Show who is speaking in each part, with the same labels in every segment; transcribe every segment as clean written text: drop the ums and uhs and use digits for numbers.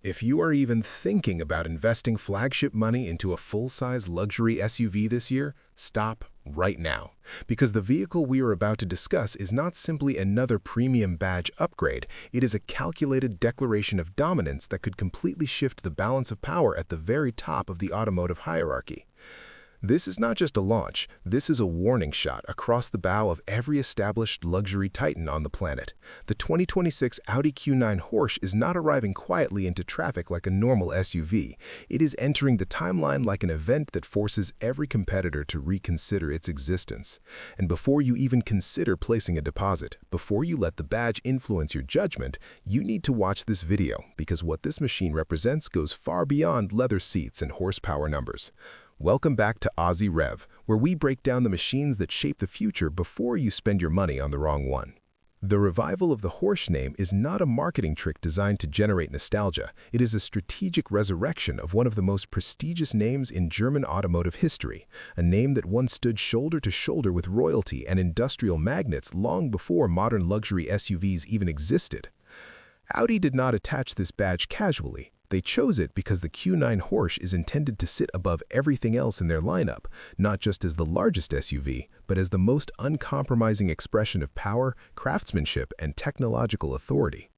Speaker 1: If you are even thinking about investing flagship money into a full-size luxury SUV this year, stop right now. Because the vehicle we are about to discuss is not simply another premium badge upgrade, it is a calculated declaration of dominance that could completely shift the balance of power at the very top of the automotive hierarchy. This is not just a launch, this is a warning shot across the bow of every established luxury titan on the planet. The 2026 Audi Q9 Horch is not arriving quietly into traffic like a normal SUV. It is entering the timeline like an event that forces every competitor to reconsider its existence. And before you even consider placing a deposit, before you let the badge influence your judgment, you need to watch this video, because what this machine represents goes far beyond leather seats and horsepower numbers. Welcome back to Aussie Rev, where we break down the machines that shape the future before you spend your money on the wrong one. The revival of the Horch name is not a marketing trick designed to generate nostalgia. It is a strategic resurrection of one of the most prestigious names in German automotive history, a name that once stood shoulder to shoulder with royalty and industrial magnates long before modern luxury SUVs even existed. Audi did not attach this badge casually. They chose it because the Q9 Horch is intended to sit above everything else in their lineup, not just as the largest SUV, but as the most uncompromising expression of power, craftsmanship, and technological authority.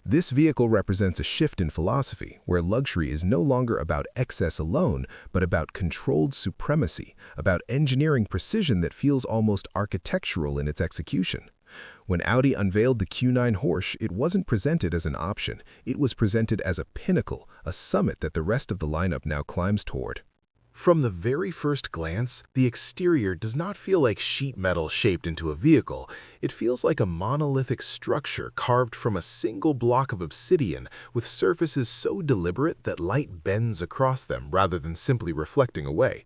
Speaker 1: This vehicle represents a shift in philosophy, where luxury is no longer about excess alone, but about controlled supremacy, about engineering precision that feels almost architectural in its execution. When Audi unveiled the Q9 Horch, it wasn't presented as an option. It was presented as a pinnacle, a summit that the rest of the lineup now climbs toward. From the very first glance, the exterior does not feel like sheet metal shaped into a vehicle. It feels like a monolithic structure carved from a single block of obsidian, with surfaces so deliberate that light bends across them rather than simply reflecting away.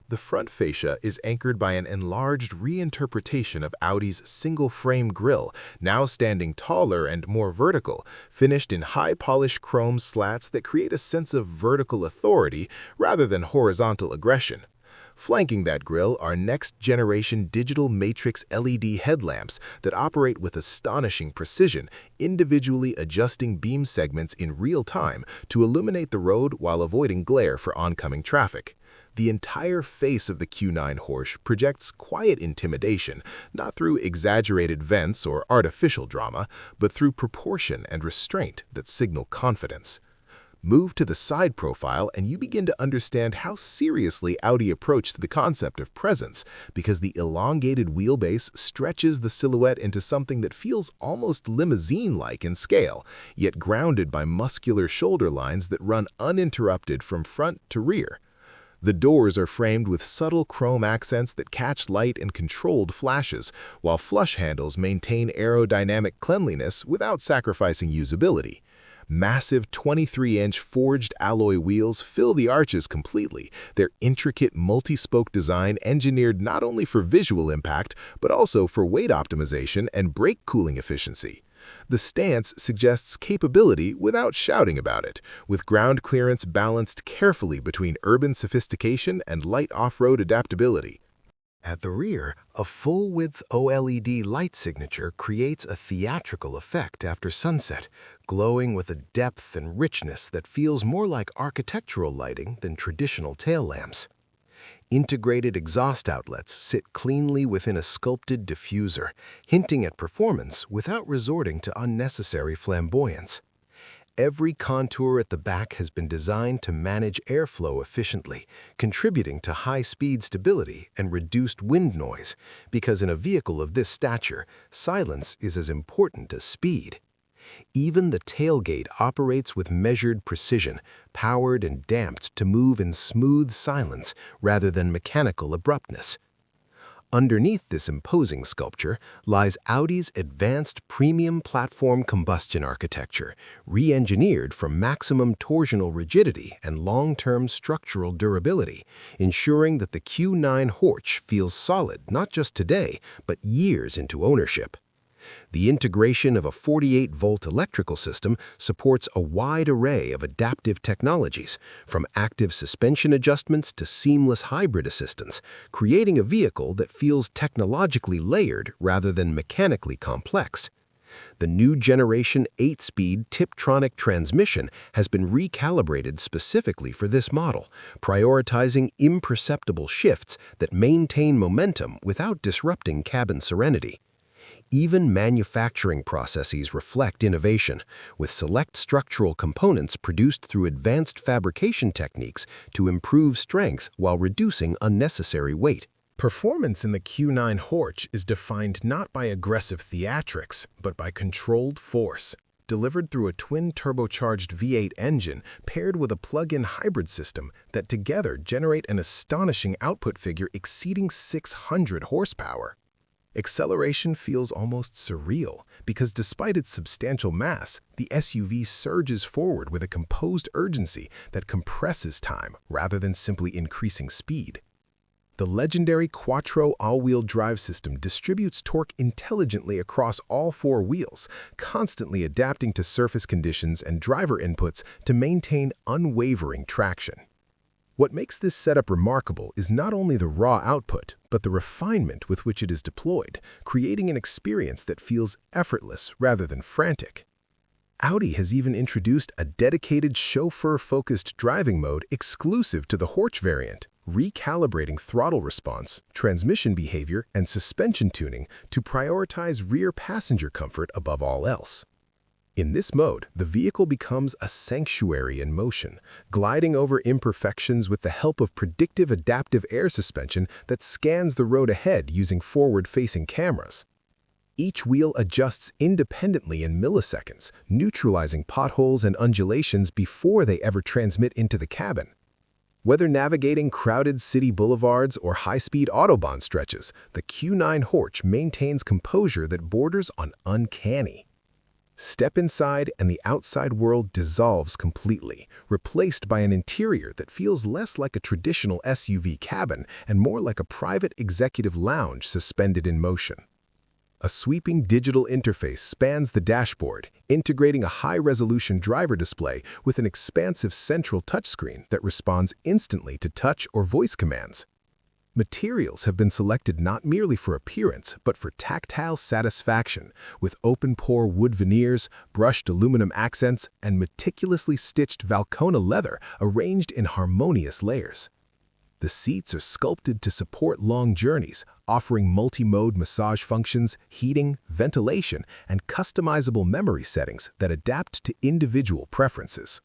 Speaker 1: The front fascia is anchored by an enlarged reinterpretation of Audi's single-frame grille, now standing taller and more vertical, finished in high-polished chrome slats that create a sense of vertical authority rather than horizontal aggression. Flanking that grille are next-generation digital matrix LED headlamps that operate with astonishing precision, individually adjusting beam segments in real time to illuminate the road while avoiding glare for oncoming traffic. The entire face of the Q9 Horch projects quiet intimidation, not through exaggerated vents or artificial drama, but through proportion and restraint that signal confidence. Move to the side profile and you begin to understand how seriously Audi approached the concept of presence, because the elongated wheelbase stretches the silhouette into something that feels almost limousine-like in scale, yet grounded by muscular shoulder lines that run uninterrupted from front to rear. The doors are framed with subtle chrome accents that catch light and controlled flashes, while flush handles maintain aerodynamic cleanliness without sacrificing usability. Massive 23-inch forged alloy wheels fill the arches completely, their intricate multi-spoke design engineered not only for visual impact, but also for weight optimization and brake cooling efficiency. The stance suggests capability without shouting about it, with ground clearance balanced carefully between urban sophistication and light off-road adaptability. At the rear, a full-width OLED light signature creates a theatrical effect after sunset, glowing with a depth and richness that feels more like architectural lighting than traditional tail lamps. Integrated exhaust outlets sit cleanly within a sculpted diffuser, hinting at performance without resorting to unnecessary flamboyance. Every contour at the back has been designed to manage airflow efficiently, contributing to high-speed stability and reduced wind noise, because in a vehicle of this stature, silence is as important as speed. Even the tailgate operates with measured precision, powered and damped to move in smooth silence rather than mechanical abruptness. Underneath this imposing sculpture lies Audi's advanced premium platform combustion architecture, re-engineered for maximum torsional rigidity and long-term structural durability, ensuring that the Q9 Horch feels solid not just today, but years into ownership. The integration of a 48-volt electrical system supports a wide array of adaptive technologies, from active suspension adjustments to seamless hybrid assistance, creating a vehicle that feels technologically layered rather than mechanically complex.
Speaker 2: The new generation 8-speed Tiptronic transmission has been recalibrated specifically for this model, prioritizing imperceptible shifts that maintain momentum without disrupting cabin serenity. Even manufacturing processes reflect innovation, with select structural components produced through advanced fabrication techniques to improve strength while reducing unnecessary weight.
Speaker 1: Performance in the Q9 Horch is defined not by aggressive theatrics, but by controlled force, delivered through a twin-turbocharged V8 engine paired with a plug-in hybrid system that together generate an astonishing output figure exceeding 600 horsepower. Acceleration feels almost surreal because despite its substantial mass, the SUV surges forward with a composed urgency that compresses time rather than simply increasing speed. The legendary Quattro all-wheel drive system distributes torque intelligently across all four wheels, constantly adapting to surface conditions and driver inputs to maintain unwavering traction. What makes this setup remarkable is not only the raw output, but the refinement with which it is deployed, creating an experience that feels effortless rather than frantic. Audi has even introduced a dedicated chauffeur-focused driving mode exclusive to the Horch variant, recalibrating throttle response, transmission behavior, and suspension tuning to prioritize rear passenger comfort above all else. In this mode, the vehicle becomes a sanctuary in motion, gliding over imperfections with the help of predictive adaptive air suspension that scans the road ahead using forward-facing cameras. Each wheel adjusts independently in milliseconds, neutralizing potholes and undulations before they ever transmit into the cabin. Whether navigating crowded city boulevards or high-speed autobahn stretches, the Q9 Horch maintains composure that borders on uncanny. Step inside and the outside world dissolves completely, replaced by an interior that feels less like a traditional SUV cabin and more like a private executive lounge suspended in motion. A sweeping digital interface spans the dashboard, integrating a high-resolution driver display with an expansive central touchscreen that responds instantly to touch or voice commands. Materials have been selected not merely for appearance, but for tactile satisfaction, with open-pore wood veneers, brushed aluminum accents, and meticulously stitched Valcona leather arranged in harmonious layers. The seats are sculpted to support long journeys, offering multi-mode massage functions, heating, ventilation, and customizable memory settings that adapt to individual preferences.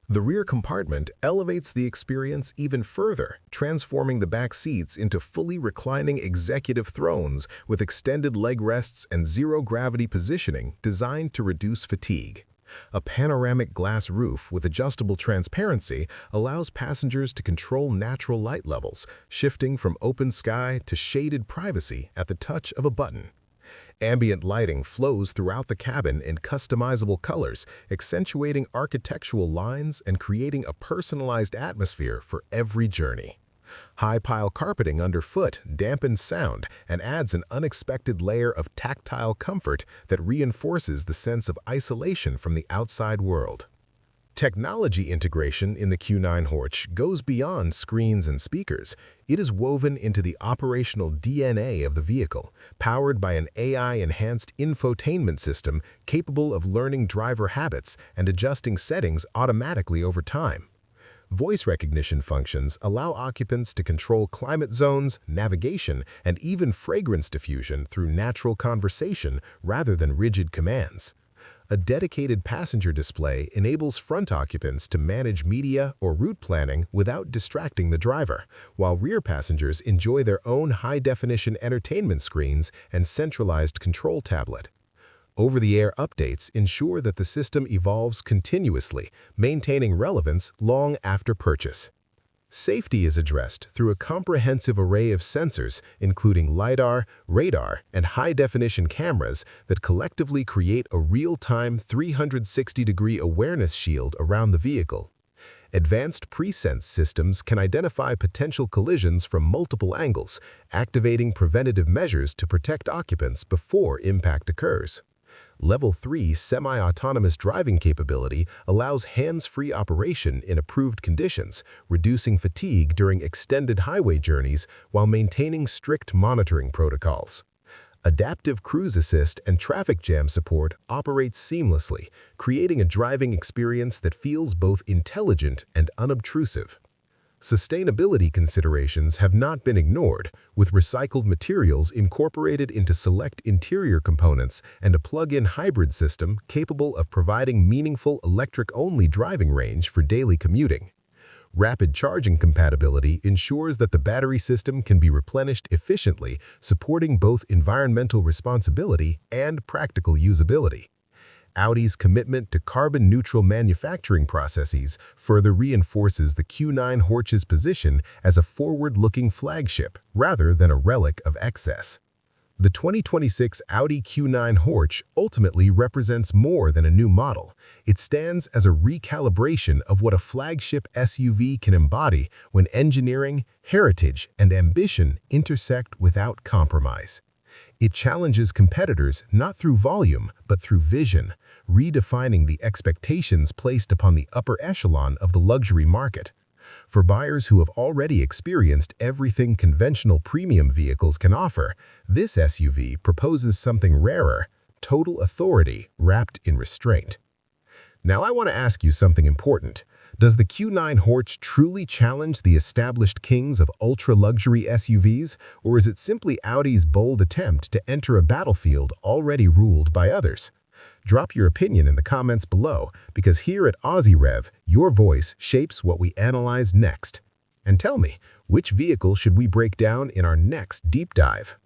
Speaker 1: The rear compartment elevates the experience even further, transforming the back seats into fully reclining executive thrones with extended leg rests and zero-gravity positioning designed to reduce fatigue. A panoramic glass roof with adjustable transparency allows passengers to control natural light levels, shifting from open sky to shaded privacy at the touch of a button. Ambient lighting flows throughout the cabin in customizable colors, accentuating architectural lines and creating a personalized atmosphere for every journey. High-pile carpeting underfoot dampens sound and adds an unexpected layer of tactile comfort that reinforces the sense of isolation from the outside world. Technology integration in the Q9 Horch goes beyond screens and speakers. It is woven into the operational DNA of the vehicle, powered by an AI-enhanced infotainment system capable of learning driver habits and adjusting settings automatically over time. Voice recognition functions allow occupants to control climate zones, navigation, and even fragrance diffusion through natural conversation rather than rigid commands. A dedicated passenger display enables front occupants to manage media or route planning without distracting the driver, while rear passengers enjoy their own high-definition entertainment screens and centralized control tablet. Over-the-air updates ensure that the system evolves continuously, maintaining relevance long after purchase. Safety is addressed through a comprehensive array of sensors, including LiDAR, radar, and high-definition cameras that collectively create a real-time 360-degree awareness shield around the vehicle. Advanced pre-sense systems can identify potential collisions from multiple angles, activating preventative measures to protect occupants before impact occurs. Level 3 semi-autonomous driving capability allows hands-free operation in approved conditions, reducing fatigue during extended highway journeys while maintaining strict monitoring protocols.
Speaker 2: Adaptive cruise assist and traffic jam support operate seamlessly, creating a driving experience that feels both intelligent and unobtrusive. Sustainability considerations have not been ignored, with recycled materials incorporated into select interior components and a plug-in hybrid system capable of providing meaningful electric-only driving range for daily commuting. Rapid charging compatibility ensures that the battery system can be replenished efficiently, supporting both environmental responsibility and practical usability. Audi's commitment to carbon-neutral manufacturing processes further reinforces the Q9 Horch's position as a forward-looking flagship rather than a relic of excess. The 2026 Audi Q9 Horch ultimately represents more than a new model. It stands as a recalibration of what a flagship SUV can embody when engineering, heritage, and ambition intersect without compromise. It challenges competitors not through volume, but through vision, redefining the expectations placed upon the upper echelon of the luxury market. For buyers who have already experienced everything conventional premium vehicles can offer, this SUV proposes something rarer: total authority wrapped in restraint. Now I want to ask you something important. Does the Q9 Horch truly challenge the established kings of ultra-luxury SUVs, or is it simply Audi's bold attempt to enter a battlefield already ruled by others? Drop your opinion in the comments below, because here at Aussie Rev, your voice shapes what we analyze next. And tell me, which vehicle should we break down in our next deep dive?